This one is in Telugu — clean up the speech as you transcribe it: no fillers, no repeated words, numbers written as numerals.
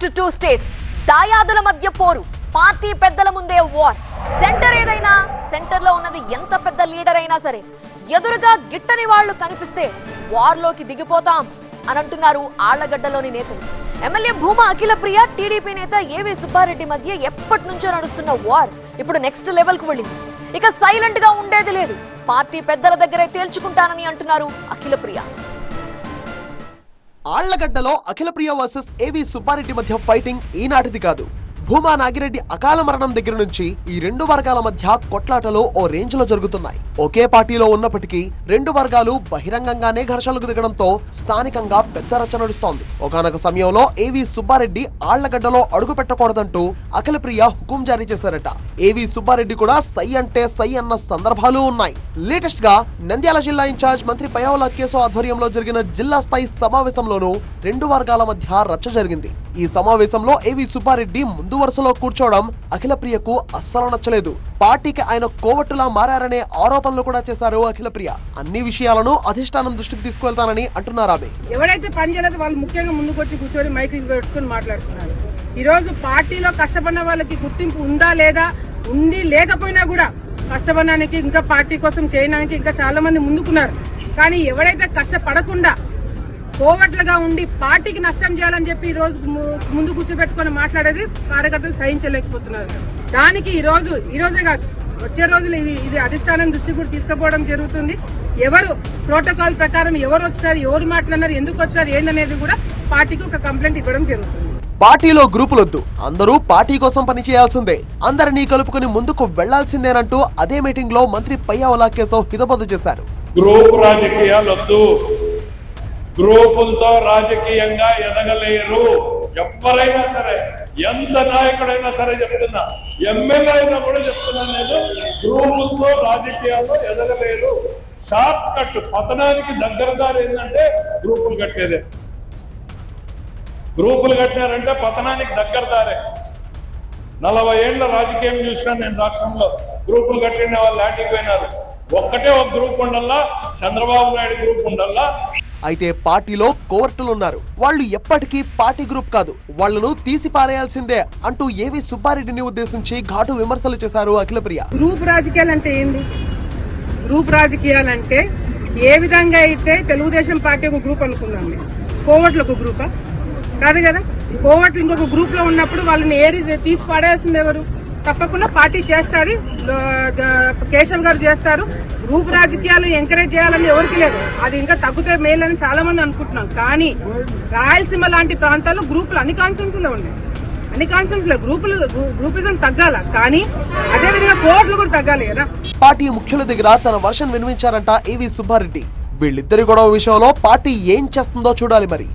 టు 2 స్టేట్స్ దాయాదుల మధ్య పోరు పార్టీ పెద్దల ముందే వార్ సెంటర్ ఏదైనా సెంటర్ లో ఉన్నది ఎంత పెద్ద లీడర్ అయినా సరే ఎదురుగా గిట్టని వాళ్ళు కనిపిస్తే వార్ లోకి దిగిపోతాం అని అంటున్నారు ఆళ్లగడ్డలోని నేతలు ఎమ్మెల్యే భూమా అఖిలప్రియ టీడీపీ నేత ఏవి సుబ్బారెడ్డి మధ్య ఎప్పటి నుంచో నడుస్తున్న వార్ ఇప్పుడు నెక్స్ట్ లెవెల్ కు వెళ్ళింది ఇక సైలెంట్ గా ఉండేది లేదు పార్టీ పెద్దల దగ్గరే తేల్చుకుంటానని అంటున్నారు అఖిలప్రియ ఆళ్లగడ్డలో అఖిలప్రియ వర్సెస్ ఏవి సుబ్బారెడ్డి మధ్య ఫైటింగ్ ఈనాటిది కాదు. భూమా నాగిరెడ్డి అకాల మరణం దగ్గర నుంచి ఈ రెండు వర్గాల మధ్య కొట్లాటలు ఓ రేంజ్ లో జరుగుతున్నాయి. ఒకే పార్టీలో ఉన్నప్పటికీ రెండు వర్గాలు బహిరంగంగానే ఘర్షణలకు దిగడంతో స్థానికంగా పెద్ద రచ్చ నడుస్తోంది. ఒకానొక సమయంలో ఏవి సుబ్బారెడ్డి ఆళ్లగడ్డలో అడుగు పెట్టకూడదంటూ అఖిలప్రియ హుకుం జారీ చేశారట. ఏవి సుబ్బారెడ్డి కూడా సై అంటే సై అన్న సందర్భాలు ఉన్నాయి. లేటెస్ట్ గా నంద్యాల జిల్లా ఇన్ఛార్జ్ మంత్రి పయ్యావుల కేశవ్ ఆధ్వర్యంలో జరిగిన జిల్లా స్థాయి సమావేశంలోనూ రెండు వర్గాల మధ్య రచ్చ జరిగింది. ఈ సమావేశంలో ఏవి సుబ్బారెడ్డి ముందు వరుసలో కూర్చోవడం అఖిలప్రియకు అస్సలు నచ్చలేదు. పార్టీకి ఆయన కోవట్టులా మారనే ఆరోపణలు కూడా చేశారు అఖిలప్రియ. అన్ని విషయాలను అధిష్టానం దృష్టికి తీసుకువెళ్తానని అంటున్నారు. ఆమె ఎవరైతే పని చేయలేదు వాళ్ళు ముఖ్యంగా ముందుకు వచ్చి కూర్చొని మైకింగ్ పెట్టుకుని మాట్లాడుతున్నారు. ఈ రోజు పార్టీలో కష్టపడిన వాళ్ళకి గుర్తింపు ఉందా లేదా, ఉండి లేకపోయినా కూడా కష్టపడడానికి ఇంకా పార్టీ కోసం చేయడానికి ఇంకా చాలా మంది ముందుకున్నారు. కానీ ఎవరైతే కష్టపడకుండా కోవట్లుగా ఉండి పార్టీకి నష్టం చేయాలని చెప్పి ఈ రోజు ముందు కూర్చోబెట్టుకుని మాట్లాడేది కార్యకర్తలు సహించలేకపోతున్నారు. దానికి ఈ రోజే కాదు వచ్చే రోజులు ఇది అధిష్టానం దృష్టి కూడా తీసుకుపోవడం జరుగుతుంది. ఎవరు ప్రోటోకాల్ ప్రకారం ఎవరు వచ్చినారు, ఎవరు మాట్లాడినారు, ఎందుకు వచ్చినారు ఏందనేది కూడా పార్టీకి ఒక కంప్లైంట్ ఇవ్వడం జరుగుతుంది. పార్టీలో గ్రూపులొద్దు, అందరూ పార్టీ కోసం పనిచేయాల్సిందే, అందరినీ కలుపుకుని ముందుకు వెళ్లాల్సిందేనంటూ అదే మీటింగ్ లో మంత్రి పయ్యావుల కేశవ్ హితబోధ చేశారు. గ్రూప్ రాజకీయాలొద్దు, గ్రూపులతో రాజకీయంగా ఎదగలేరు. ఎవరైనా సరే, ఎంత నాయకుడైనా సరే చెప్తున్నా, ఎమ్మెల్యే అయినా కూడా చెప్తున్నాను నేను, గ్రూపులతో రాజకీయాల్లో ఎదగలేరు. షార్ట్ కట్ పతనానికి దగ్గర దారి ఏంటంటే గ్రూపులు కట్టేదే. గ్రూపులు కట్టినారంటే పతనానికి దగ్గర దారే. 40 ఏళ్ల రాజకీయం చూసినా నేను రాష్ట్రంలో. గ్రూపులు కట్టిన వాళ్ళు లాంటికి పోయినారు. ఒక్కటే ఒక గ్రూప్ ఉండల్లా, చంద్రబాబు నాయుడు గ్రూప్ ఉండల్లా. అయితే పార్టీలో కోవర్టులున్నారు, వాళ్ళు ఎప్పటికీ పార్టీ గ్రూప్ కాదు, వాళ్లను తీసి పారేయాల్సిందే అంటూ ఏవి సుబ్బారెడ్డిని ఉద్దేశించి ఘాటు విమర్శలు చేశారు అఖిలప్రియ. గ్రూప్ రాజకీయాలు అంటే ఏంది? గ్రూప్ రాజకీయాలంటే ఏ విధంగా అయితే తెలుగుదేశం పార్టీ ఒక గ్రూప్ అనుకుందాం, కోవట్లు ఒక గ్రూపా కాదు కదా. కోవట్లు ఇంకొక గ్రూప్ లో ఉన్నప్పుడు వాళ్ళని తీసి పాడేయాల్సింది ఎవరు? తప్పకుండా పార్టీ చేస్తారు, కేశవ్ గారు చేస్తారు. గ్రూప్ రాజకీయాలు ఎంకరేజ్ చేయాలని ఎవరికి లేదు, అది ఇంకా తగ్గితే మేలు అని చాలా మంది అనుకుంటున్నాం. కానీ రాయలసీమ లాంటి ప్రాంతాల్లో గ్రూపులు అన్ని కాన్స్టిట్యూన్సీలో ఉన్నాయి, అన్ని కాన్స్టిట్యూన్సీలో గ్రూపిజం తగ్గాల, కానీ అదే విధంగా కోర్టులు కూడా తగ్గాలి కదా. పార్టీ ముఖ్యుల దగ్గర తన వర్షన్ వినిపించారంట ఏవి సుబ్బారెడ్డి. వీళ్ళిద్దరి గొడవ విషయంలో పార్టీ ఏం చేస్తుందో చూడాలి మరి.